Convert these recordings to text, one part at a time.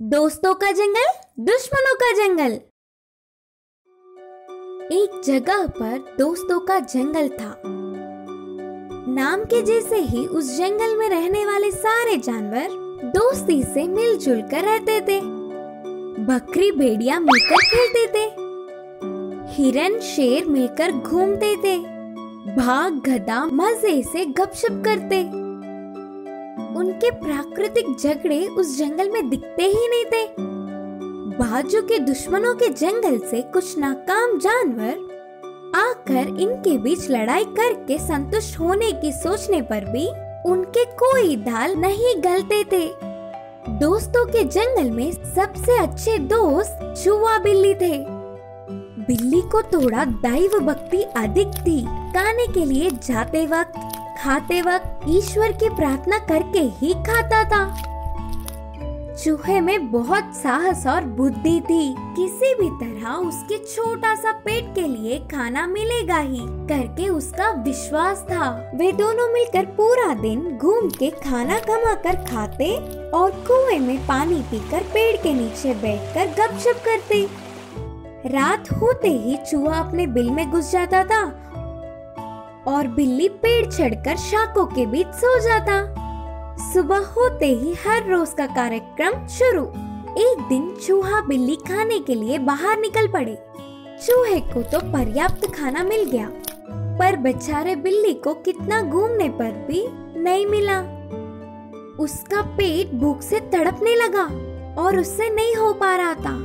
दोस्तों का जंगल, दुश्मनों का जंगल। एक जगह पर दोस्तों का जंगल था। नाम के जैसे ही उस जंगल में रहने वाले सारे जानवर दोस्ती से मिलजुल कर रहते थे। बकरी भेड़िया मिलकर खेलते थे, हिरन शेर मिलकर घूमते थे, बाघ गधा मजे से गपशप करते। उनके प्राकृतिक झगड़े उस जंगल में दिखते ही नहीं थे। बाजू के दुश्मनों के जंगल से कुछ नाकाम जानवर आकर इनके बीच लड़ाई करके संतुष्ट होने की सोचने पर भी उनके कोई दाल नहीं गलते थे। दोस्तों के जंगल में सबसे अच्छे दोस्त चूहा बिल्ली थे। बिल्ली को थोड़ा दैव भक्ति अधिक थी। खाने के लिए जाते वक्त, खाते वक्त ईश्वर की प्रार्थना करके ही खाता था। चूहे में बहुत साहस और बुद्धि थी। किसी भी तरह उसके छोटा सा पेट के लिए खाना मिलेगा ही करके उसका विश्वास था। वे दोनों मिलकर पूरा दिन घूम के खाना कमा कर खाते और कुएं में पानी पीकर पेड़ के नीचे बैठकर गपशप करते। रात होते ही चूहा अपने बिल में घुस जाता था और बिल्ली पेड़ चढ़कर शाखों के बीच सो जाता। सुबह होते ही हर रोज का कार्यक्रम शुरू। एक दिन चूहा बिल्ली खाने के लिए बाहर निकल पड़े। चूहे को तो पर्याप्त खाना मिल गया, पर बेचारे बिल्ली को कितना घूमने पर भी नहीं मिला। उसका पेट भूख से तड़पने लगा और उससे नहीं हो पा रहा था।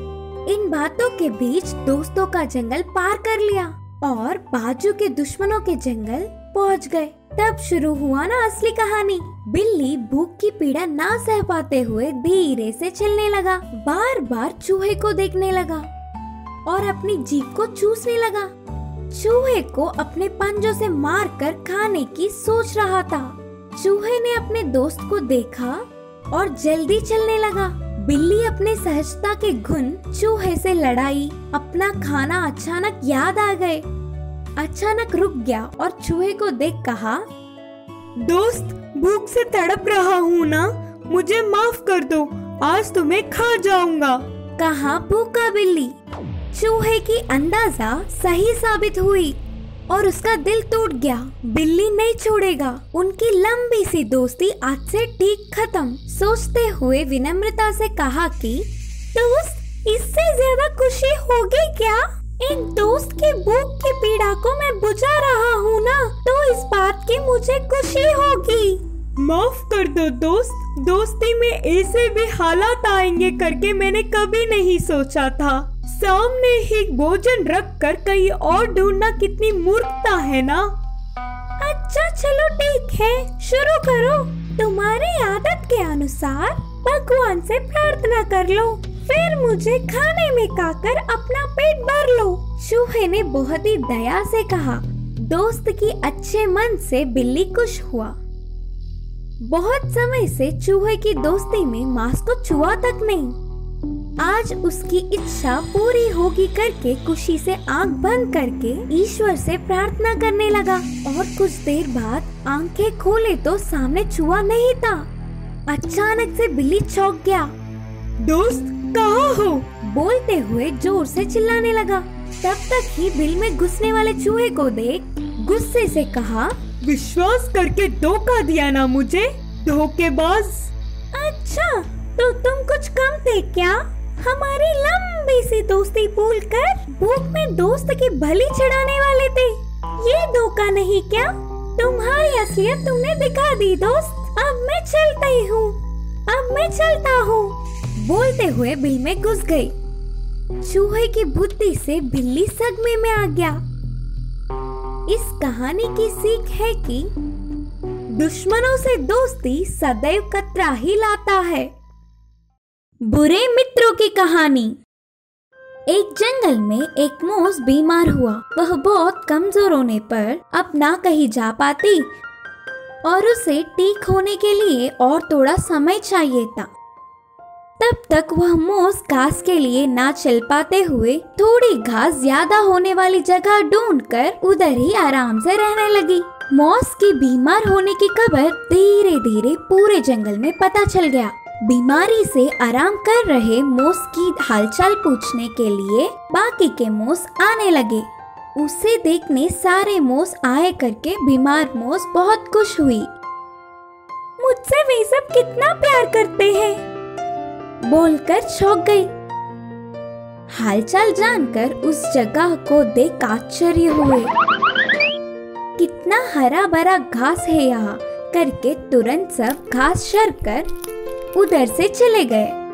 इन बातों के बीच दोस्तों का जंगल पार कर लिया और बाजू के दुश्मनों के जंगल पहुंच गए। तब शुरू हुआ ना असली कहानी। बिल्ली भूख की पीड़ा ना सह पाते हुए धीरे से चलने लगा। बार बार चूहे को देखने लगा और अपनी जीभ को चूसने लगा। चूहे को अपने पंजों से मारकर खाने की सोच रहा था। चूहे ने अपने दोस्त को देखा और जल्दी चलने लगा। बिल्ली अपने सहजता के गुण चूहे से लड़ाई। अपना खाना अचानक याद आ गए। अचानक रुक गया और चूहे को देख कहा, दोस्त, भूख से तड़प रहा हूँ ना, मुझे माफ कर दो, आज तुम्हें खा जाऊंगा। कहा भूखा बिल्ली। चूहे की अंदाजा सही साबित हुई और उसका दिल टूट गया। बिल्ली नहीं छोड़ेगा। उनकी लंबी सी दोस्ती आज से ठीक खत्म। सोचते हुए विनम्रता से कहा कि दोस्त, इससे ज्यादा खुशी होगी क्या? एक दोस्त की भूख की पीड़ा को मैं बुझा रहा हूँ ना, तो इस बात की मुझे खुशी होगी। माफ कर दो दोस्त, दोस्ती में ऐसे भी हालात आएंगे करके मैंने कभी नहीं सोचा था। सामने ही भोजन रख कर कहीं और ढूंढना कितनी मूर्खता है ना। अच्छा चलो ठीक है, शुरू करो। तुम्हारी आदत के अनुसार भगवान से प्रार्थना कर लो, फिर मुझे खाने में खाकर अपना पेट भर लो। चूहे ने बहुत ही दया से कहा। दोस्त की अच्छे मन से बिल्ली खुश हुआ। बहुत समय से चूहे की दोस्ती में मांस को छुआ तक नहीं। आज उसकी इच्छा पूरी होगी करके खुशी से आंख बंद करके ईश्वर से प्रार्थना करने लगा और कुछ देर बाद आंखें खोले तो सामने चूहा नहीं था। अचानक से बिल्ली चौंक गया। दोस्त, कहाँ हो? बोलते हुए जोर से चिल्लाने लगा। तब तक ही बिल में घुसने वाले चूहे को देख गुस्से से कहा, विश्वास करके धोखा दिया ना मुझे, धोखेबाज। अच्छा, तो तुम कुछ कम थे क्या? हमारी लंबी सी दोस्ती भूलकर भूख में दोस्त की बलि चढ़ाने वाले थे। ये धोखा नहीं क्या? तुम्हारी असलियत तुमने दिखा दी दोस्त। अब मैं चलता हूँ। बोलते हुए बिल में घुस गई। चूहे की बुद्धि से बिल्ली सदमे में आ गया। इस कहानी की सीख है कि दुश्मनों से दोस्ती सदैव खतरा ही लाता है। बुरे मित्रों की कहानी। एक जंगल में एक मूस बीमार हुआ। वह बहुत कमजोर होने पर अब ना कहीं जा पाती और उसे ठीक होने के लिए और थोड़ा समय चाहिए था। तब तक वह मूस घास के लिए ना चल पाते हुए थोड़ी घास ज्यादा होने वाली जगह ढूंढकर उधर ही आराम से रहने लगी। मूस की बीमार होने की खबर धीरे धीरे पूरे जंगल में पता चल गया। बीमारी से आराम कर रहे मोस की हालचाल पूछने के लिए बाकी के मोस आने लगे। उसे देखने सारे मोस आए करके बीमार मोस बहुत खुश हुई। मुझसे वे सब कितना प्यार करते हैं, बोलकर चौंक गई। हालचाल जानकर उस जगह को देख आश्चर्य हुए। कितना हरा भरा घास है यहाँ करके तुरंत सब घास शर कर उधर से चले गए।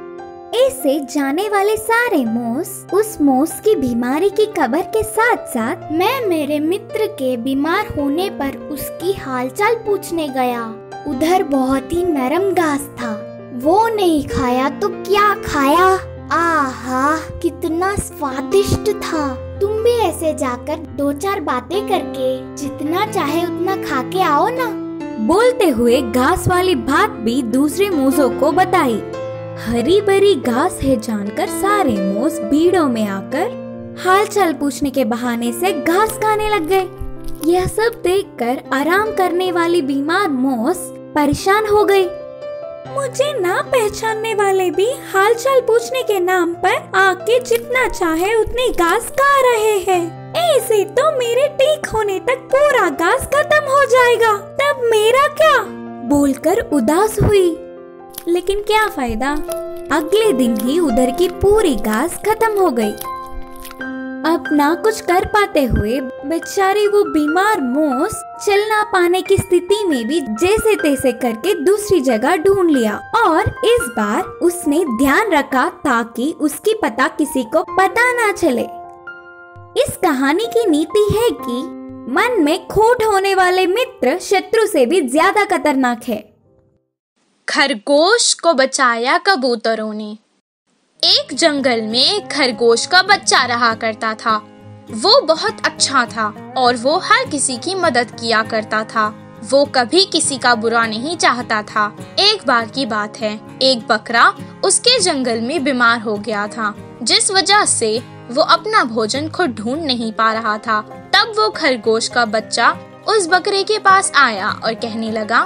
ऐसे जाने वाले सारे मोस उस मोस की बीमारी की खबर के साथ साथ मैं मेरे मित्र के बीमार होने पर उसकी हालचाल पूछने गया। उधर बहुत ही नरम घास था, वो नहीं खाया तो क्या खाया। आहा, कितना स्वादिष्ट था। तुम भी ऐसे जाकर 2-4 बातें करके जितना चाहे उतना खा के आओ ना। बोलते हुए घास वाली बात भी दूसरे मोसों को बताई। हरी भरी घास है जानकर सारे मोस भीड़ों में आकर हालचाल पूछने के बहाने से घास खाने लग गए। यह सब देखकर आराम करने वाली बीमार मोस परेशान हो गई। मुझे ना पहचानने वाले भी हालचाल पूछने के नाम पर आके जितना चाहे उतनी घास खा रहे हैं। ऐसे तो मेरे ठीक होने तक पूरा घास खत्म हो जाएगा, तब मेरा क्या? बोलकर उदास हुई। लेकिन क्या फायदा, अगले दिन ही उधर की पूरी घास खत्म हो गई। अब ना कुछ कर पाते हुए बेचारी वो बीमार मोस चल ना पाने की स्थिति में भी जैसे तैसे करके दूसरी जगह ढूंढ लिया और इस बार उसने ध्यान रखा ताकि उसकी पता किसी को पता ना चले। इस कहानी की नीति है कि मन में खोट होने वाले मित्र शत्रु से भी ज्यादा खतरनाक है। खरगोश को बचाया कबूतरों ने। एक जंगल में एक खरगोश का बच्चा रहा करता था। वो बहुत अच्छा था और वो हर किसी की मदद किया करता था। वो कभी किसी का बुरा नहीं चाहता था। एक बार की बात है, एक बकरा उसके जंगल में बीमार हो गया था, जिस वजह से वो अपना भोजन खुद ढूंढ नहीं पा रहा था। तब वो खरगोश का बच्चा उस बकरे के पास आया और कहने लगा,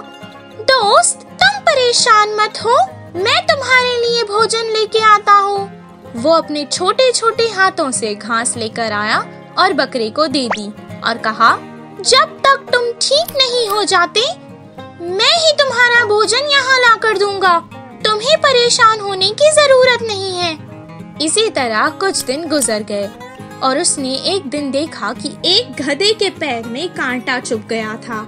दोस्त, तुम परेशान मत हो, मैं तुम्हारे लिए भोजन लेके आता हूँ। वो अपने छोटे छोटे हाथों से घास लेकर आया और बकरे को दे दी और कहा, जब तक तुम ठीक नहीं हो जाते, मैं ही तुम्हारा भोजन यहाँ ला कर दूंगा। तुम्हें परेशान होने की जरूरत नहीं है। इसी तरह कुछ दिन गुजर गए और उसने एक दिन देखा कि एक गधे के पैर में कांटा चुभ गया था।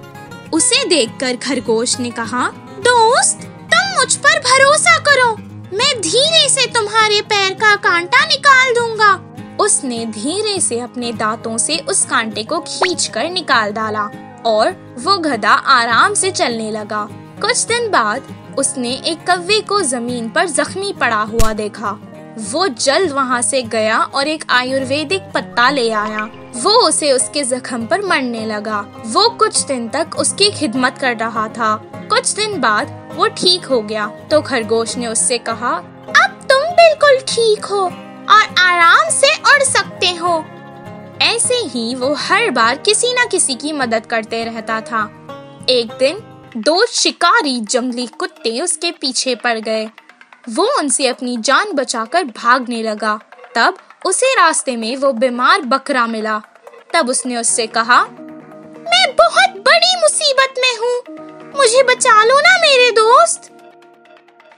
उसे देखकर खरगोश ने कहा, दोस्त, तुम मुझ पर भरोसा करो, मैं धीरे से तुम्हारे पैर का कांटा निकाल दूंगा। उसने धीरे से अपने दांतों से उस कांटे को खींचकर निकाल डाला और वो गधा आराम से चलने लगा। कुछ दिन बाद उसने एक कौवे को जमीन पर जख्मी पड़ा हुआ देखा। वो जल्द वहाँ से गया और एक आयुर्वेदिक पत्ता ले आया। वो उसे उसके जख्म पर मरने लगा। वो कुछ दिन तक उसकी खिदमत कर रहा था। कुछ दिन बाद वो ठीक हो गया तो खरगोश ने उससे कहा, अब तुम बिल्कुल ठीक हो और आराम से उड़ सकते हो। ऐसे ही वो हर बार किसी न किसी की मदद करते रहता था। एक दिन 2 शिकारी जंगली कुत्ते उसके पीछे पड़ गए। वो उनसे अपनी जान बचाकर भागने लगा। तब उसे रास्ते में वो बीमार बकरा मिला। तब उसने उससे कहा, मैं बहुत बड़ी मुसीबत में हूँ, मुझे बचा लो ना मेरे दोस्त।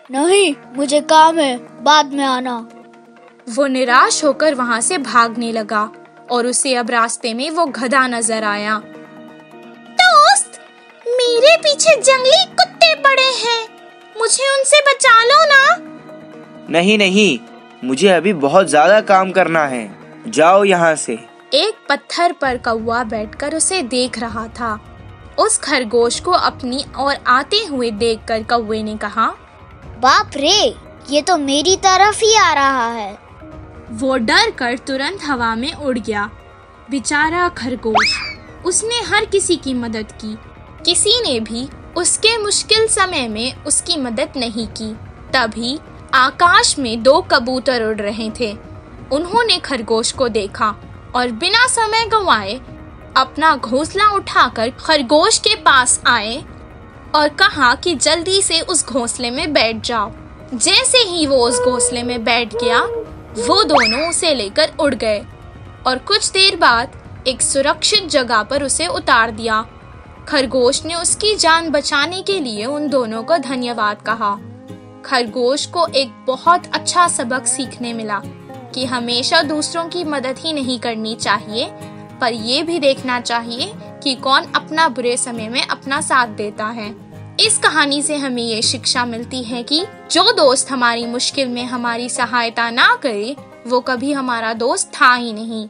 नहीं, मुझे काम है, बाद में आना। वो निराश होकर वहाँ से भागने लगा और उसे अब रास्ते में वो गधा नजर आया। दोस्त, मेरे पीछे जंगली कुत्ते पड़े हैं, मुझे उनसे बचा लो ना। नहीं नहीं, मुझे अभी बहुत ज्यादा काम करना है, जाओ यहाँ से। एक पत्थर पर कौवा बैठकर उसे देख रहा था। उस खरगोश को अपनी ओर आते हुए देखकर कौवे ने कहा, बाप रे, ये तो मेरी तरफ ही आ रहा है। वो डर कर तुरंत हवा में उड़ गया। बेचारा खरगोश, उसने हर किसी की मदद की, किसी ने भी उसके मुश्किल समय में उसकी मदद नहीं की। तभी आकाश में 2 कबूतर उड़ रहे थे। उन्होंने खरगोश को देखा और बिना समय गंवाए अपना घोंसला उठाकर खरगोश के पास आए और कहा कि जल्दी से उस घोंसले में बैठ जाओ। जैसे ही वो उस घोंसले में बैठ गया, वो दोनों उसे लेकर उड़ गए और कुछ देर बाद एक सुरक्षित जगह पर उसे उतार दिया। खरगोश ने उसकी जान बचाने के लिए उन दोनों को धन्यवाद कहा। खरगोश को एक बहुत अच्छा सबक सीखने मिला कि हमेशा दूसरों की मदद ही नहीं करनी चाहिए, पर ये भी देखना चाहिए कि कौन अपना बुरे समय में अपना साथ देता है। इस कहानी से हमें ये शिक्षा मिलती है कि जो दोस्त हमारी मुश्किल में हमारी सहायता ना करे, वो कभी हमारा दोस्त था ही नहीं।